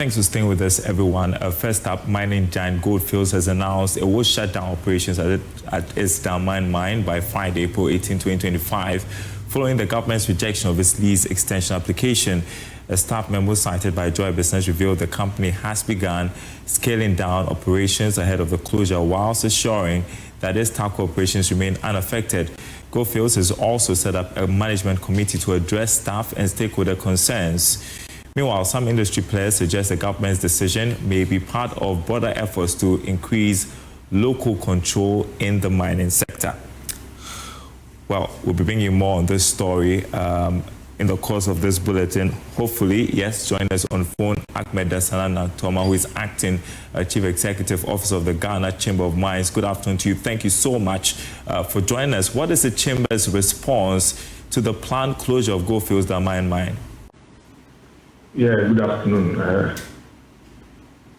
Thanks for staying with us, everyone. First up, mining giant Goldfields has announced it will shut down operations at its Damang Mine by Friday, April 18, 2025, following the government's rejection of its lease extension application. A staff memo cited by Joy Business revealed the company has begun scaling down operations ahead of the closure, whilst assuring that its taco operations remain unaffected. Goldfields has also set up a management committee to address staff and stakeholder concerns. Meanwhile, some industry players suggest the government's decision may be part of broader efforts to increase local control in the mining sector. Well, we'll be bringing you more on this story in the course of this bulletin. Hopefully, yes, join us on phone, Ahmed Dasanana Toma, who is acting Chief Executive Officer of the Ghana Chamber of Mines. Good afternoon to you. Thank you so much for joining us. What is the Chamber's response to the planned closure of Goldfields Damang Mine? Yeah, good afternoon.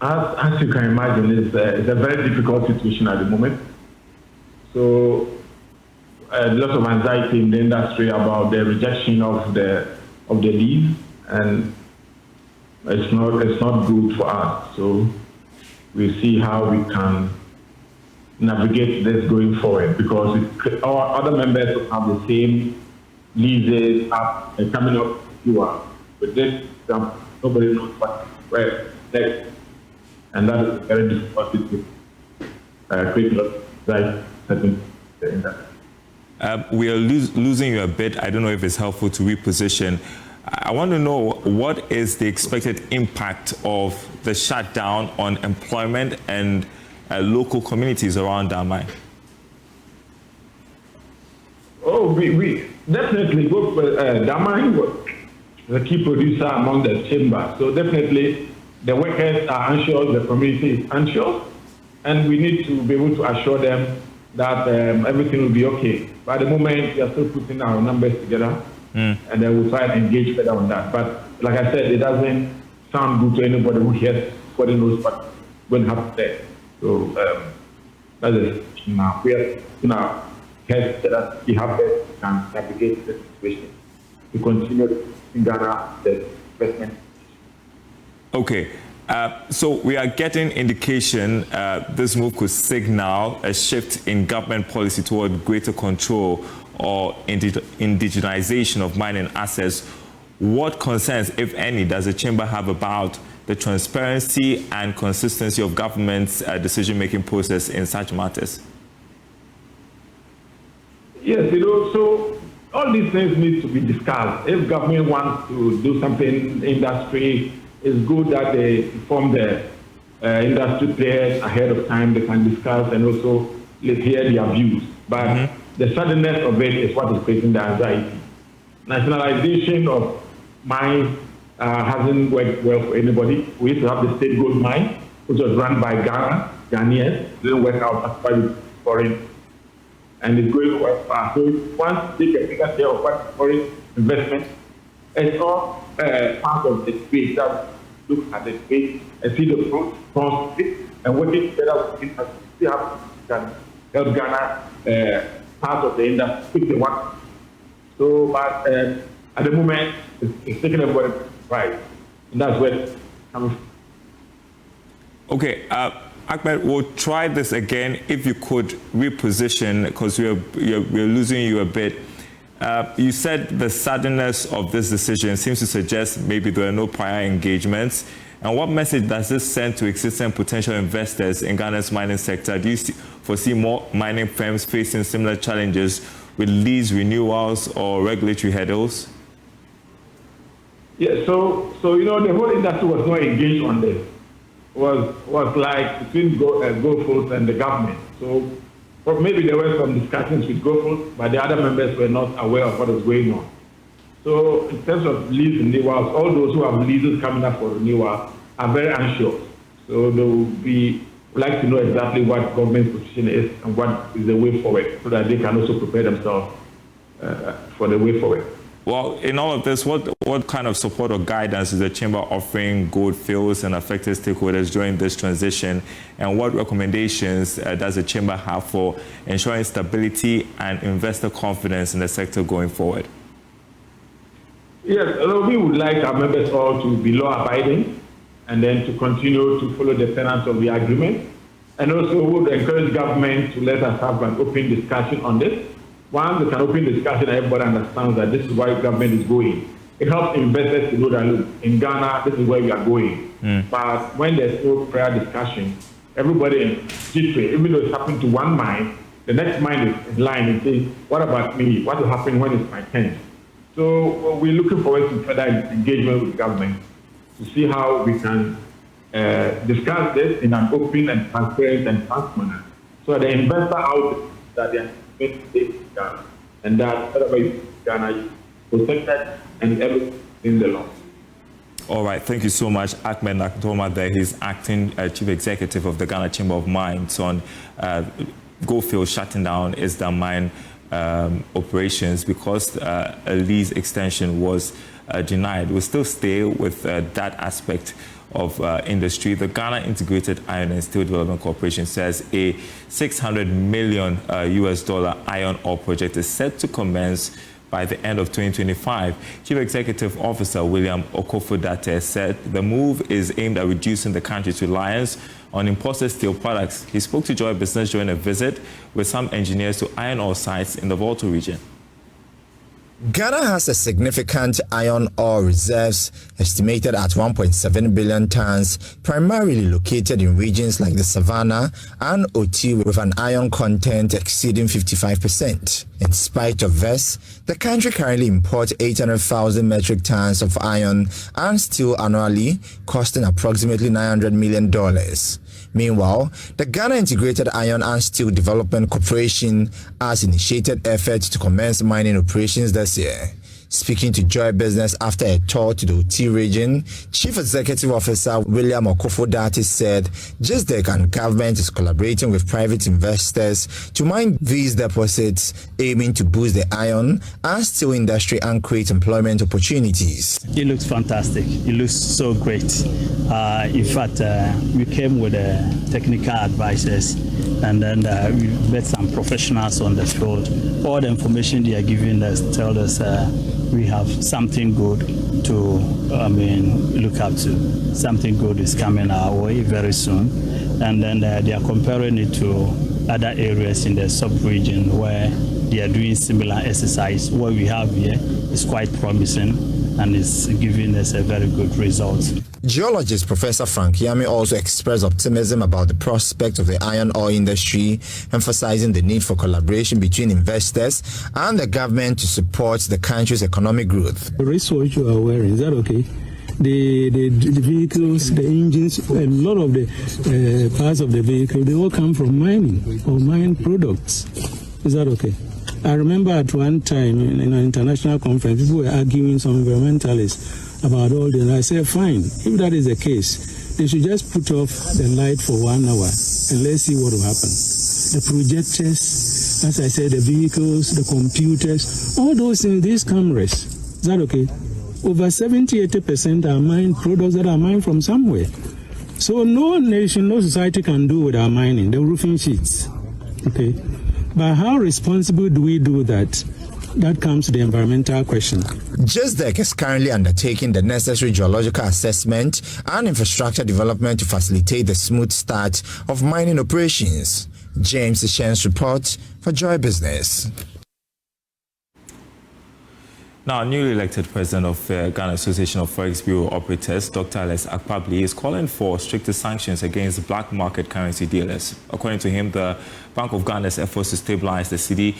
As you can imagine, it's a very difficult situation at the moment. So, a lot of anxiety in the industry about the rejection of the lease, and it's not good for us. So, we see how we can navigate this going forward, because our other members will have the same leases coming up with this. Nobody knows where next, and that is very difficult to create a certain industry. We are losing you a bit. I don't know if it's helpful to reposition. I want to know, what is the expected impact of the shutdown on employment and local communities around Damang? Oh, we definitely go for Damang. The key producer among the chamber. So definitely the workers are anxious, the community is anxious, and we need to be able to assure them that everything will be okay. By the moment, we are still putting our numbers together, and then we'll try and engage further on that. But like I said, it doesn't sound good to anybody who hears what knows what will happen there. So that's it. Now we are in our heads that we have to navigate the situation to continue in Ghana, the investment. Okay, so we are getting indication this move could signal a shift in government policy toward greater control or indigenization of mining assets. What concerns, if any, does the Chamber have about the transparency and consistency of government's decision-making process in such matters? Yes, so all these things need to be discussed. If government wants to do something in industry, it's good that they inform the industry players ahead of time. They can discuss and also hear their views. But the suddenness of it is what is creating the anxiety. Nationalization of mines hasn't worked well for anybody. We used to have the state gold mine, which was run by Ghanaians. It didn't work out as far as foreign. And it's going to work fast. So once they take a bigger share of what foreign investment, it's all part of the space that look at the space and see the pros and working together with industry. We have to help Ghana part of the industry if they want. So, but at the moment, it's taking a word right, and that's where it's coming from. Okay. Ahmed, we'll try this again. If you could reposition, because we're losing you a bit. You said the suddenness of this decision seems to suggest maybe there are no prior engagements. And what message does this send to existing potential investors in Ghana's mining sector? Do you foresee more mining firms facing similar challenges with lease renewals or regulatory hurdles? Yeah, so the whole industry was not engaged on this. Was like between Goldfields and the government. So maybe there were some discussions with Goldfields, but the other members were not aware of what was going on. So in terms of lease renewals, all those who have leases coming up for renewal are very anxious. So they will like to know exactly what government's position is and what is the way forward, so that they can also prepare themselves for the way forward. Well, in all of this, what kind of support or guidance is the Chamber offering Goldfields and affected stakeholders during this transition? And what recommendations does the Chamber have for ensuring stability and investor confidence in the sector going forward? Yes, we would like our members all to be law-abiding and then to continue to follow the tenets of the agreement. And also would encourage government to let us have an open discussion on this. Once there's an open discussion, everybody understands that this is where government is going. It helps investors to know that, look, in Ghana, this is where we are going. But when there's no prior discussion, everybody in G3, even though it's happened to one mine, the next mine is in line and says, what about me? What will happen when it's my turn? So we're looking forward to further engagement with government to see how we can discuss this in an open and transparent and fast manner, so that the investor out that they are investing in Ghana, and that whatever is Ghana is protected and everything in the law. All right, thank you so much, Ahmed Nakdoma. There, he's acting chief executive of the Ghana Chamber of Mines on Goldfield shutting down its Damang Mine operations because a lease extension was denied. We'll still stay with that aspect of industry. The Ghana Integrated Iron and Steel Development Corporation says a $600 million US iron ore project is set to commence by the end of 2025. Chief Executive Officer William Okofo-Datteh said the move is aimed at reducing the country's reliance on imported steel products. He spoke to Joy Business during a visit with some engineers to iron ore sites in the Volta region. Ghana has a significant iron ore reserves estimated at 1.7 billion tons, primarily located in regions like the Savannah and Oti with an iron content exceeding 55%. In spite of this, the country currently imports 800,000 metric tons of iron and steel annually, costing approximately $900 million. Meanwhile, the Ghana Integrated Iron and Steel Development Corporation has initiated efforts to commence mining operations this year. Speaking to Joy Business after a tour to the Oti region, Chief Executive Officer William Okofo-Datteh said GSDEC and government is collaborating with private investors to mine these deposits, aiming to boost the iron and steel industry and create employment opportunities. It looks fantastic. It looks so great. In fact, we came with technical advisors, and then we met some professionals on the field. All the information they are giving us tells us we have something good to look up to. Something good is coming our way very soon, and then they are comparing it to other areas in the sub-region where they are doing similar exercise. What we have here is quite promising and is giving us a very good result. Geologist Professor Frank Yami also expressed optimism about the prospect of the iron ore industry, emphasizing the need for collaboration between investors and the government to support the country's economic growth. The research you are wearing, is that okay? The vehicles, the engines, a lot of the parts of the vehicle, they all come from mining or mine products. Is that okay? I remember at one time in an international conference, people were arguing, some environmentalists, about all this. I said, fine, if that is the case, they should just put off the light for 1 hour and let's see what will happen. The projectors, as I said, the vehicles, the computers, all those things, these cameras. Is that okay? Over 70-80% are mined products that are mined from somewhere. So no nation, no society can do without mining, the roofing sheets. Okay? But how responsible do we do that? That comes to the environmental question. GSDEC is currently undertaking the necessary geological assessment and infrastructure development to facilitate the smooth start of mining operations. James Ishen's report for Joy Business. Now, newly elected president of Ghana Association of Forex Bureau Operators, Dr. Alex Akpabli, is calling for stricter sanctions against black market currency dealers. According to him, the Bank of Ghana's efforts to stabilize the cedi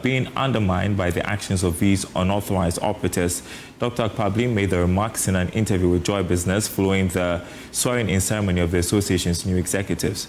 being undermined by the actions of these unauthorized operators. Dr. Akpabli made the remarks in an interview with Joy Business following the swearing-in ceremony of the association's new executives.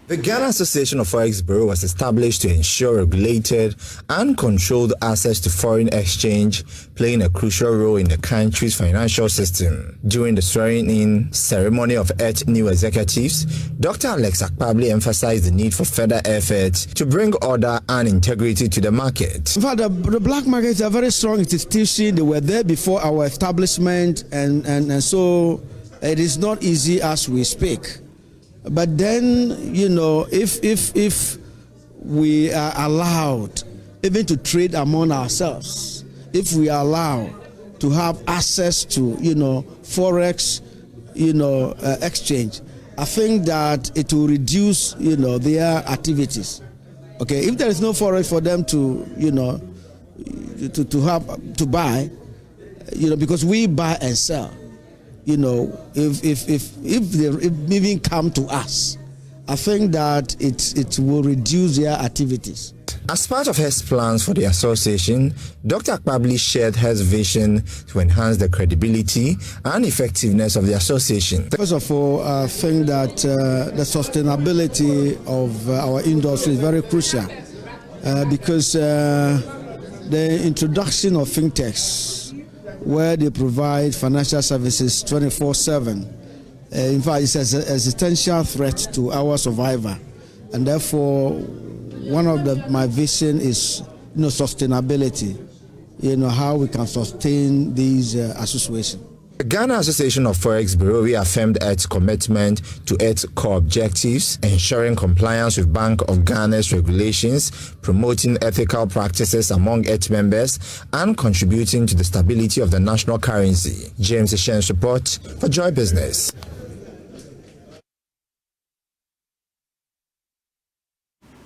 The Ghana Association of Forex Bureau was established to ensure regulated and controlled access to foreign exchange, playing a crucial role in the country's financial system. During the swearing-in ceremony of 8 new executives, Dr. Alex Akpabli emphasized the need for further efforts to bring order and integrity to the market. In fact, the black market is a very strong institution. They were there before our establishment, and so it is not easy as we speak. But then, you know, if we are allowed even to trade among ourselves, if we are allowed to have access to, you know, forex exchange, I think that it will reduce, their activities. Okay, if there is no forex for them to, to buy, because we buy and sell, if they even come to us, I think that it will reduce their activities. As part of his plans for the association, Dr. Akpabli shared his vision to enhance the credibility and effectiveness of the association. First of all, I think that the sustainability of our industry is very crucial because the introduction of fintechs, where they provide financial services 24/7, in fact, it's an existential threat to our survival, and therefore, one of my vision is, sustainability. How we can sustain these associations. The Ghana Association of Forex Bureau reaffirmed its commitment to its core objectives, ensuring compliance with Bank of Ghana's regulations, promoting ethical practices among its members, and contributing to the stability of the national currency. James Eshen's report for Joy Business.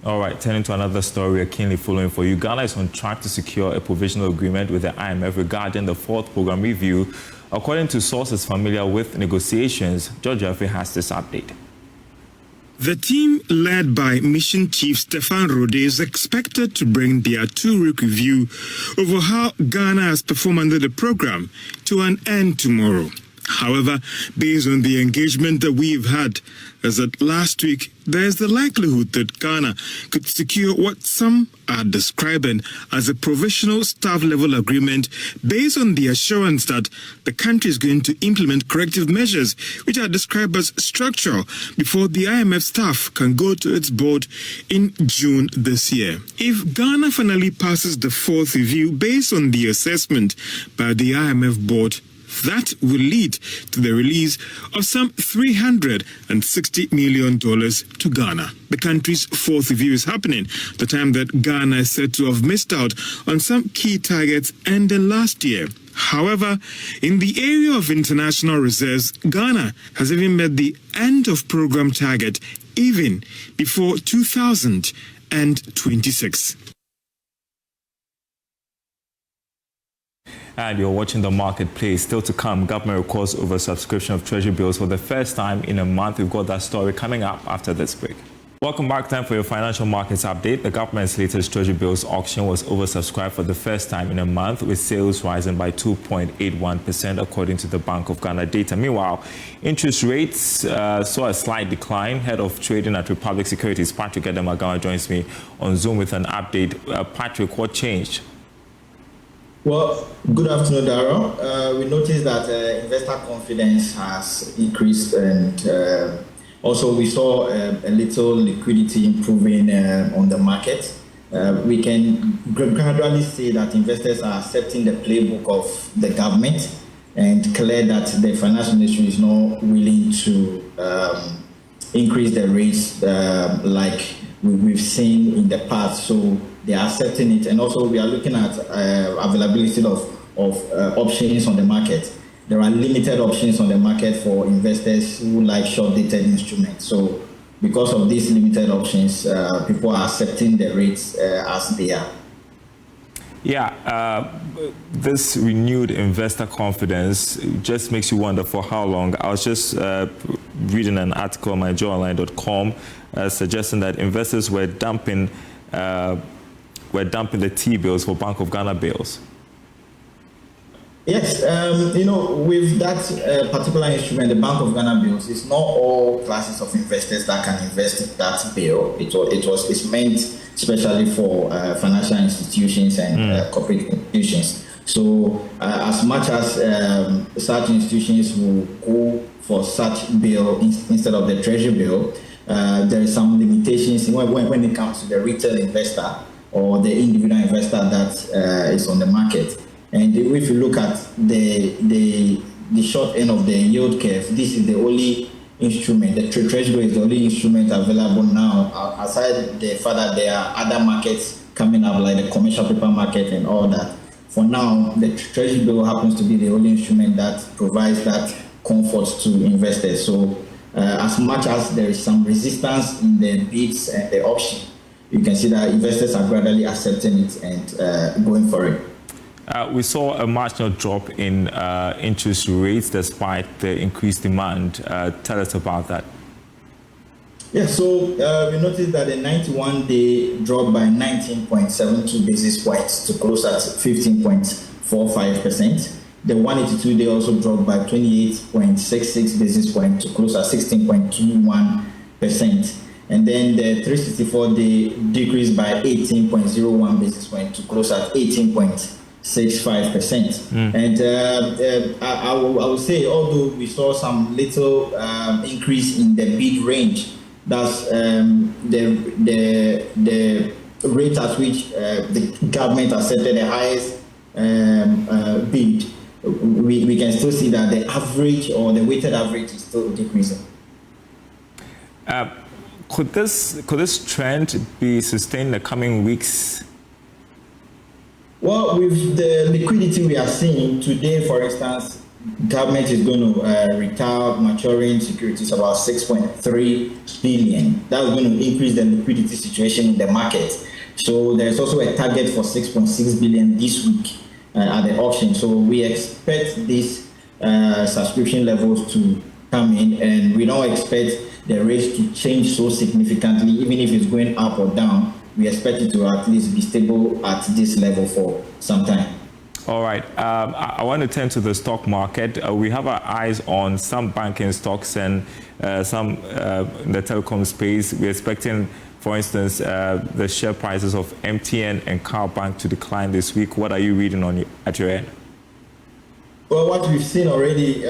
All right, turning to another story we're keenly following for you. Ghana is on track to secure a provisional agreement with the IMF regarding the fourth program review. According to sources familiar with negotiations, George Jeffrey has this update. The team led by Mission Chief Stefan Rode is expected to bring their 2-week review over how Ghana has performed under the program to an end tomorrow. However, based on the engagement that we've had, as at last week, there is the likelihood that Ghana could secure what some are describing as a provisional staff-level agreement based on the assurance that the country is going to implement corrective measures which are described as structural before the IMF staff can go to its board in June this year. If Ghana finally passes the fourth review based on the assessment by the IMF board, that will lead to the release of some $360 million to Ghana. The country's fourth review is happening, the time that Ghana is said to have missed out on some key targets ending last year. However, in the area of international reserves, Ghana has even met the end of program target even before 2026. And you're watching The Marketplace. Still to come, government records oversubscription of treasury bills for the first time in a month. We've got that story coming up after this break. Welcome back. Time for your financial markets update. The government's latest treasury bills auction was oversubscribed for the first time in a month, with sales rising by 2.81% according to the Bank of Ghana data. Meanwhile, interest rates saw a slight decline. Head of trading at Republic Securities, Patrick Edemagama, joins me on Zoom with an update. Patrick, what changed? Well, good afternoon, Darryl. We noticed that investor confidence has increased, and also we saw a little liquidity improving on the market. We can gradually see that investors are accepting the playbook of the government, and clear that the financial industry is not willing to increase the rates like we've seen in the past. So they are accepting it, and also we are looking at availability of options on the market. There are limited options on the market for investors who like short-dated instruments. So because of these limited options, people are accepting the rates as they are. Yeah, this renewed investor confidence just makes you wonder for how long. I was just reading an article on myjoyonline.com suggesting that investors were dumping the T-bills for Bank of Ghana bills. Yes, with that particular instrument, the Bank of Ghana bills, it's not all classes of investors that can invest in that bill. It's meant especially for financial institutions and corporate institutions. So as much as such institutions will go for such bill instead of the treasury bill, there is some limitations when it comes to the retail investor or the individual investor that is on the market. And if you look at the short end of the yield curve, this is the only instrument, the treasury is the only instrument available now. Aside the fact that there are other markets coming up, like the commercial paper market and all that. For now, the treasury bill happens to be the only instrument that provides that comfort to investors. So as much as there is some resistance in the bids and the auction, you can see that investors are gradually accepting it and going for it. We saw a marginal drop in interest rates despite the increased demand. Tell us about that. Yeah, so we noticed that the 91-day dropped by 19.72 basis points to close at 15.45%. The 182-day also dropped by 28.66 basis points to close at 16.21%. And then the 364-day decreased by 18.01 basis points to close at 18.65%. And I will say, although we saw some little increase in the bid range, that's the rate at which the government has set the highest bid, we can still see that the average or the weighted average is still decreasing. Could this trend be sustained in the coming weeks? Well, with the liquidity we are seeing today, for instance, government is going to retire maturing securities about 6.3 billion. That's going to increase the liquidity situation in the market. So there's also a target for 6.6 billion this week at the auction. So we expect these subscription levels to come in, and we don't expect the rates to change so significantly. Even if it's going up or down, we expect it to at least be stable at this level for some time. All right. I want to turn to the stock market. We have our eyes on some banking stocks and some in the telecom space. We're expecting, for instance, the share prices of MTN and Car Bank to decline this week. What are you reading at your end? Well, what we've seen already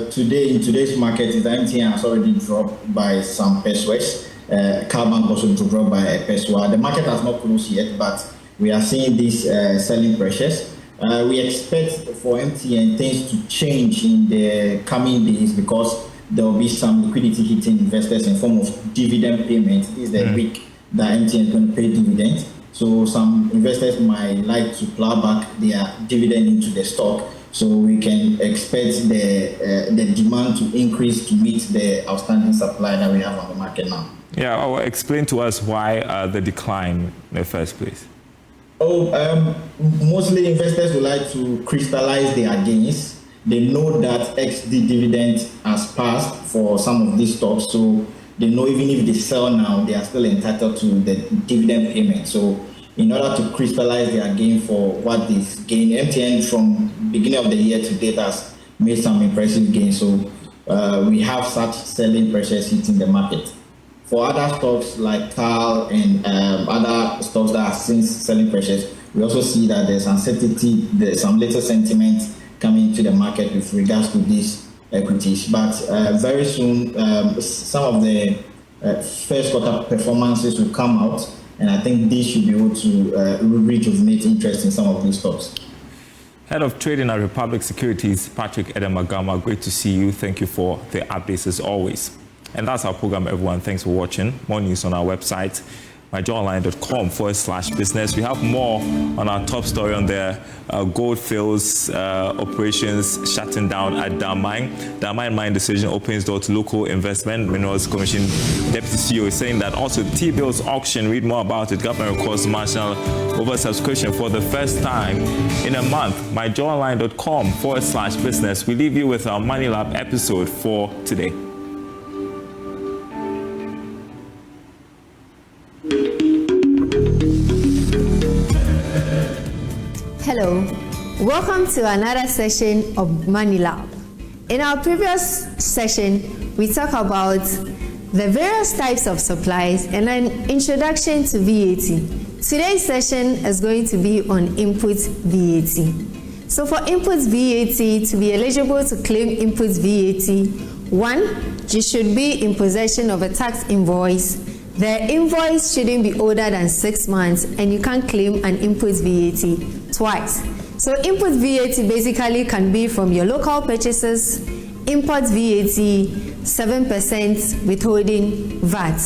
today in today's market is that MTN has already dropped by some pesos. Car Bank also dropped by a peso. The market has not closed yet, but we are seeing these selling pressures. We expect for MTN things to change in the coming days because there will be some liquidity hitting investors in form of dividend payment. This is the week that MTN is going to pay dividends. So some investors might like to plow back their dividend into the stock. So we can expect the demand to increase to meet the outstanding supply that we have on the market now. Yeah, explain to us why the decline in the first place. Mostly investors would like to crystallize their gains. They know that XD dividend has passed for some of these stocks, so they know even if they sell now, they are still entitled to the dividend payment. So in order to crystallize their gain for what they've gained, MTN from beginning of the year to date has made some impressive gains. So we have such selling pressures hitting the market. For other stocks like Cal and other stocks that are since selling pressures, we also see that there's uncertainty, there's some little sentiment coming into the market with regards to these equities. But very soon, some of the first quarter performances will come out, and I think this should be able to rejuvenate interest in some of these stocks. Head of Trading at Republic Securities, Patrick Edemagama, great to see you. Thank you for the updates as always. And that's our program, everyone. Thanks for watching. More news on our website, myjoyonline.com/business. We have more on our top story on the gold fields operations shutting down at Damang. Damang Mine decision opens door to local investment. Minerals Commission Deputy CEO is saying that. Also, T-bills auction. Read more about it. Government records marginal oversubscription for the first time in a month. myjoyonline.com/business. We leave you with our Money Lab episode for today. Hello, welcome to another session of Money Lab. In our previous session, we talked about the various types of supplies and an introduction to VAT. Today's session is going to be on input VAT. So for input VAT, to be eligible to claim input VAT, 1, you should be in possession of a tax invoice. The invoice shouldn't be older than 6 months, and you can claim an input VAT twice. So input VAT basically can be from your local purchases, import VAT, 7% withholding VAT.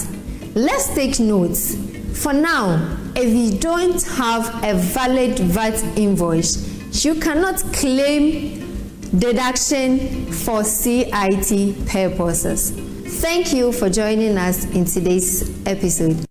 Let's take notes. For now, if you don't have a valid VAT invoice, you cannot claim deduction for CIT purposes. Thank you for joining us in today's episode.